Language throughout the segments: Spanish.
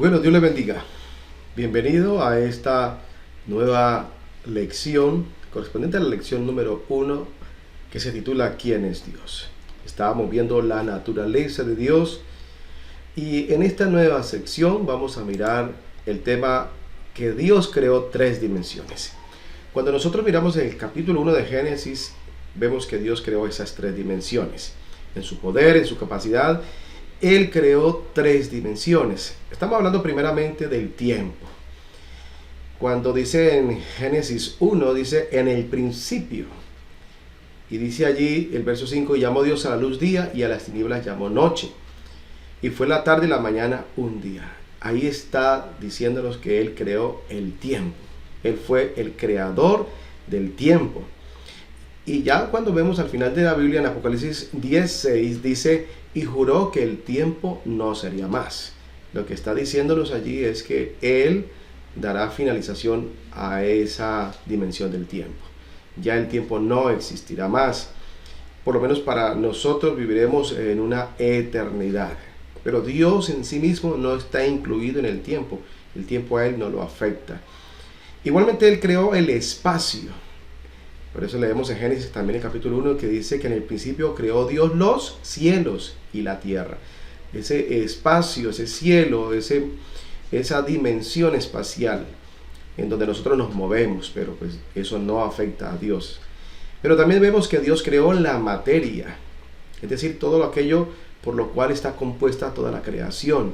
Bueno, Dios le bendiga. Bienvenido a esta nueva lección correspondiente a la lección número 1 que se titula ¿Quién es Dios? Estábamos viendo la naturaleza de Dios y en esta nueva sección vamos a mirar el tema que Dios creó 3 dimensiones. Cuando nosotros miramos el capítulo 1 de Génesis, vemos que Dios creó esas 3 dimensiones. En su poder, en su capacidad, Él creó 3 dimensiones. Estamos hablando primeramente del tiempo. Cuando dice en Génesis 1, dice en el principio. Y dice allí el verso 5, y llamó Dios a la luz día y a las tinieblas llamó noche. Y fue la tarde y la mañana un día. Ahí está diciéndonos que Él creó el tiempo. Él fue el creador del tiempo. Y ya cuando vemos al final de la Biblia en Apocalipsis 10:6 dice, y juró que el tiempo no sería más. Lo que está diciéndonos allí es que Él dará finalización a esa dimensión del tiempo. Ya el tiempo no existirá más. Por lo menos para nosotros viviremos en una eternidad. Pero Dios en sí mismo no está incluido en el tiempo. El tiempo a Él no lo afecta. Igualmente Él creó el espacio. Por eso leemos en Génesis también el capítulo 1 que dice que en el principio creó Dios los cielos y la tierra. Ese espacio, ese cielo, esa dimensión espacial en donde nosotros nos movemos, pero pues eso no afecta a Dios. Pero también vemos que Dios creó la materia, es decir, todo aquello por lo cual está compuesta toda la creación.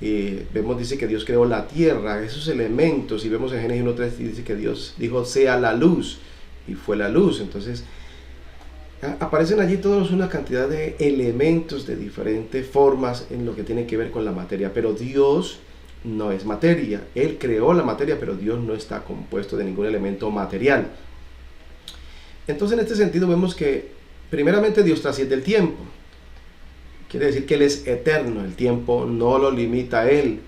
Dice que Dios creó la tierra, esos elementos, y vemos en Génesis 1:3 dice que Dios dijo sea la luz, y fue la luz. Entonces aparecen allí todos una cantidad de elementos de diferentes formas en lo que tiene que ver con la materia, pero Dios no es materia. Él creó la materia, pero Dios no está compuesto de ningún elemento material. Entonces en este sentido vemos que primeramente Dios trasciende el tiempo. Quiere decir que Él es eterno, el tiempo no lo limita a Él.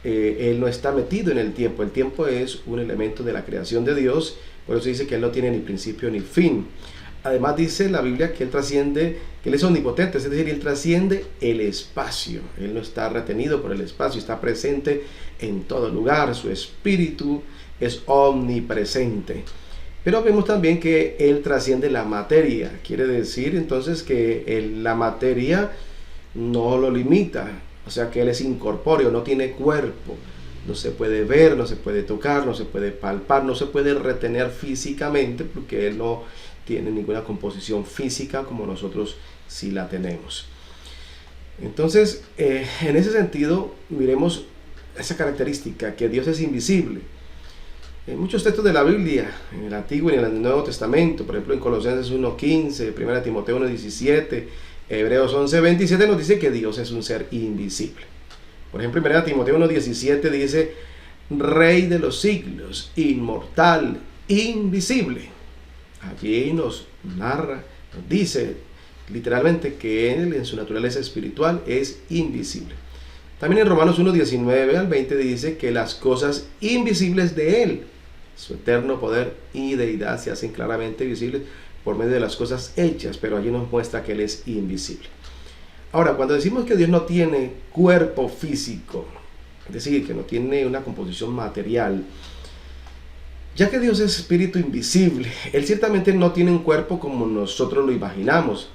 Él no está metido en el tiempo es un elemento de la creación de Dios, por eso dice que Él no tiene ni principio ni fin. Además dice la Biblia que Él trasciende, que Él es omnipotente, es decir, Él trasciende el espacio, Él no está retenido por el espacio, está presente en todo lugar, su espíritu es omnipresente. Pero vemos también que Él trasciende la materia, quiere decir entonces que la materia no lo limita, o sea que Él es incorpóreo, no tiene cuerpo, no se puede ver, no se puede tocar, no se puede palpar, no se puede retener físicamente porque Él no tiene ninguna composición física como nosotros sí la tenemos. Entonces, en ese sentido, miremos esa característica, que Dios es invisible. En muchos textos de la Biblia, en el Antiguo y en el Nuevo Testamento, por ejemplo en Colosenses 1:15, 1 Timoteo 1:17, Hebreos 11:27 nos dice que Dios es un ser invisible. Por ejemplo, en 1 Timoteo 1:17 dice, Rey de los siglos, inmortal, invisible. Allí nos narra, nos dice literalmente que Él en su naturaleza espiritual es invisible. También en Romanos 1:19 al 20 dice que las cosas invisibles de Él, su eterno poder y deidad, se hacen claramente visibles por medio de las cosas hechas, pero allí nos muestra que Él es invisible. Ahora, cuando decimos que Dios no tiene cuerpo físico, es decir, que no tiene una composición material, ya que Dios es espíritu invisible, Él ciertamente no tiene un cuerpo como nosotros lo imaginamos.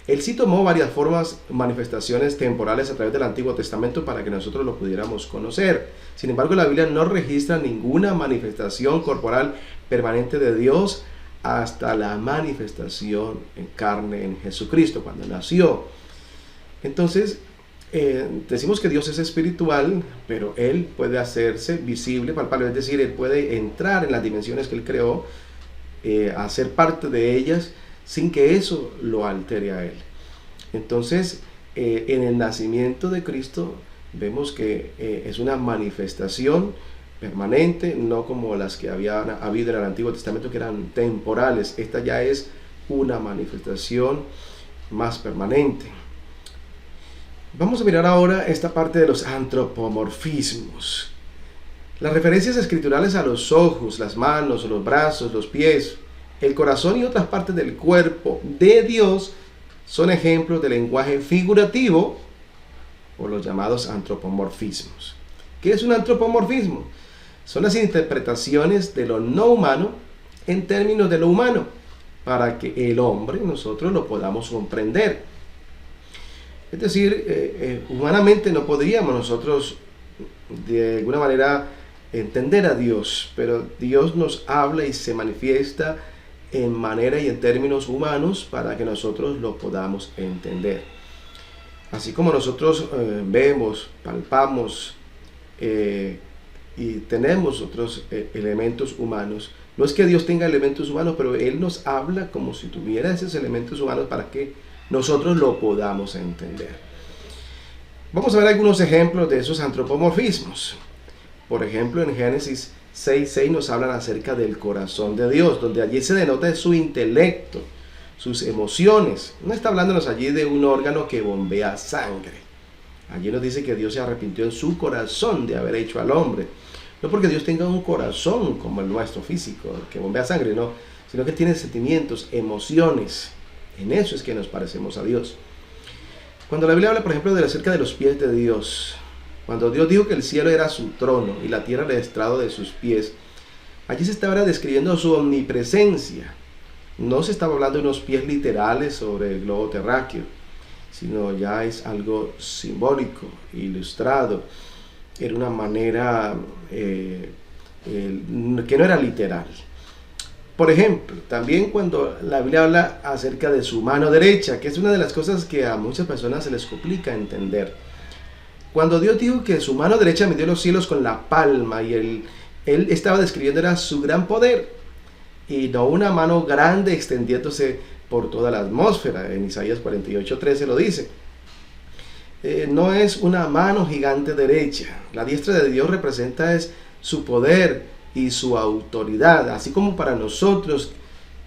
Él sí tomó varias formas, manifestaciones temporales a través del Antiguo Testamento para que nosotros lo pudiéramos conocer. Sin embargo, la Biblia no registra ninguna manifestación corporal permanente de Dios hasta la manifestación en carne en Jesucristo, cuando nació. Entonces, decimos que Dios es espiritual, pero Él puede hacerse visible, palpable, es decir, Él puede entrar en las dimensiones que Él creó, hacer parte de ellas, sin que eso lo altere a Él. Entonces, en el nacimiento de Cristo, vemos que es una manifestación permanente, no como las que había habido en el Antiguo Testamento, que eran temporales. Esta ya es una manifestación más permanente. Vamos a mirar ahora esta parte de los antropomorfismos. Las referencias escriturales a los ojos, las manos, los brazos, los pies, el corazón y otras partes del cuerpo de Dios son ejemplos de lenguaje figurativo o los llamados antropomorfismos. ¿Qué es un antropomorfismo? Son las interpretaciones de lo no humano en términos de lo humano, para que el hombre, nosotros lo podamos comprender. Es decir, humanamente no podríamos nosotros de alguna manera entender a Dios, pero Dios nos habla y se manifiesta en manera y en términos humanos para que nosotros lo podamos entender. Así como nosotros vemos, palpamos y tenemos otros elementos humanos, no es que Dios tenga elementos humanos, pero Él nos habla como si tuviera esos elementos humanos para que nosotros lo podamos entender. Vamos a ver algunos ejemplos de esos antropomorfismos. Por ejemplo, en Génesis 6:6 nos hablan acerca del corazón de Dios, donde allí se denota su intelecto, sus emociones. No está hablándonos allí de un órgano que bombea sangre. Allí nos dice que Dios se arrepintió en su corazón de haber hecho al hombre. No porque Dios tenga un corazón como el nuestro físico, que bombea sangre, no, sino que tiene sentimientos, emociones. En eso es que nos parecemos a Dios. Cuando la Biblia habla, por ejemplo, acerca de los pies de Dios, cuando Dios dijo que el cielo era su trono y la tierra el estrado de sus pies, allí se estaba describiendo su omnipresencia. No se estaba hablando de unos pies literales sobre el globo terráqueo, sino ya es algo simbólico, ilustrado. Era una manera que no era literal. Por ejemplo, también cuando la Biblia habla acerca de su mano derecha, que es una de las cosas que a muchas personas se les complica entender. Cuando Dios dijo que su mano derecha midió los cielos con la palma, y él estaba describiendo era su gran poder, y no una mano grande extendiéndose por toda la atmósfera. En Isaías 48:13 lo dice. No es una mano gigante derecha. La diestra de Dios representa es su poder y su autoridad, así como para nosotros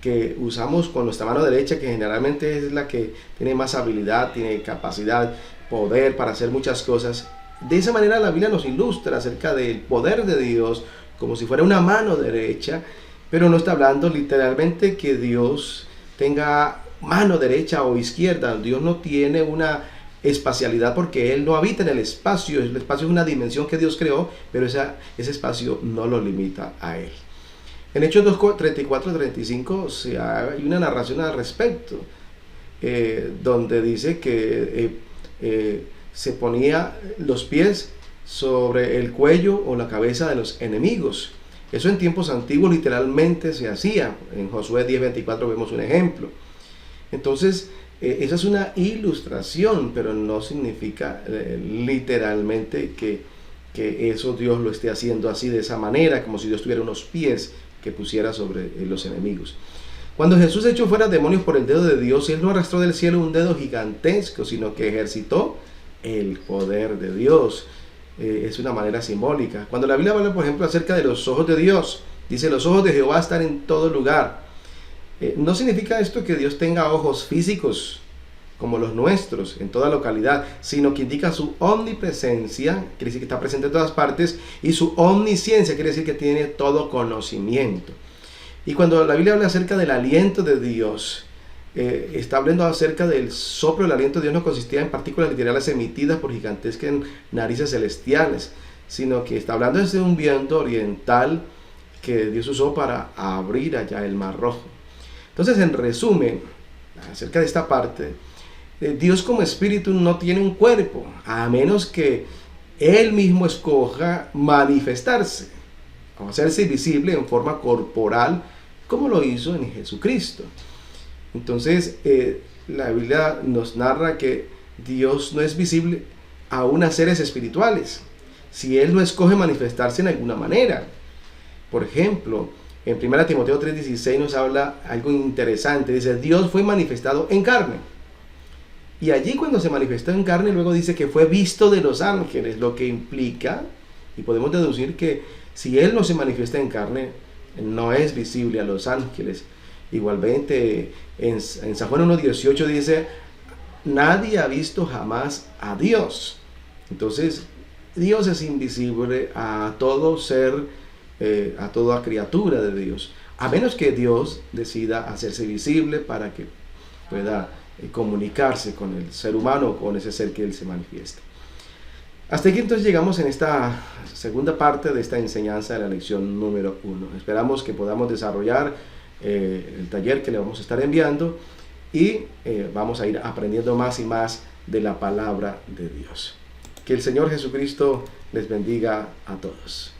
que usamos con nuestra mano derecha, que generalmente es la que tiene más habilidad, tiene capacidad, poder para hacer muchas cosas. De esa manera la Biblia nos ilustra acerca del poder de Dios como si fuera una mano derecha, pero no está hablando literalmente que Dios tenga mano derecha o izquierda. Dios no tiene una espacialidad porque Él no habita en el espacio es una dimensión que Dios creó, pero ese espacio no lo limita a Él. En Hechos 2:34-35 hay una narración al respecto, donde dice que se ponía los pies sobre el cuello o la cabeza de los enemigos. Eso en tiempos antiguos literalmente se hacía. En Josué 10:24 vemos un ejemplo. Entonces, esa es una ilustración, pero no significa literalmente que eso Dios lo esté haciendo así, de esa manera, como si Dios tuviera unos pies que pusiera sobre los enemigos. Cuando Jesús echó fuera demonios por el dedo de Dios, Él no arrastró del cielo un dedo gigantesco, sino que ejercitó el poder de Dios. Es una manera simbólica. Cuando la Biblia habla, por ejemplo, acerca de los ojos de Dios, dice: los ojos de Jehová están en todo lugar. No significa esto que Dios tenga ojos físicos como los nuestros en toda localidad, sino que indica su omnipresencia, quiere decir que está presente en todas partes, y su omnisciencia, quiere decir que tiene todo conocimiento. Y cuando la Biblia habla acerca del aliento de Dios, está hablando acerca del soplo. El aliento de Dios no consistía en partículas literales emitidas por gigantescas narices celestiales, sino que está hablando de un viento oriental que Dios usó para abrir allá el Mar Rojo. Entonces, en resumen, acerca de esta parte, Dios como espíritu no tiene un cuerpo, a menos que Él mismo escoja manifestarse o hacerse visible en forma corporal, como lo hizo en Jesucristo. Entonces, la Biblia nos narra que Dios no es visible aún a seres espirituales, si Él no escoge manifestarse en alguna manera. Por ejemplo, en 1 Timoteo 3:16 nos habla algo interesante. Dice: Dios fue manifestado en carne. Y allí, cuando se manifestó en carne, luego dice que fue visto de los ángeles, lo que implica, y podemos deducir, que si Él no se manifiesta en carne, no es visible a los ángeles. Igualmente, en San Juan 1:18 dice: nadie ha visto jamás a Dios. Entonces, Dios es invisible a todo ser, a toda criatura de Dios, a menos que Dios decida hacerse visible para que pueda comunicarse con el ser humano o con ese ser que Él se manifiesta. Hasta aquí entonces llegamos en esta segunda parte de esta enseñanza de la lección número 1. Esperamos que podamos desarrollar el taller que le vamos a estar enviando y vamos a ir aprendiendo más y más de la palabra de Dios. Que el Señor Jesucristo les bendiga a todos.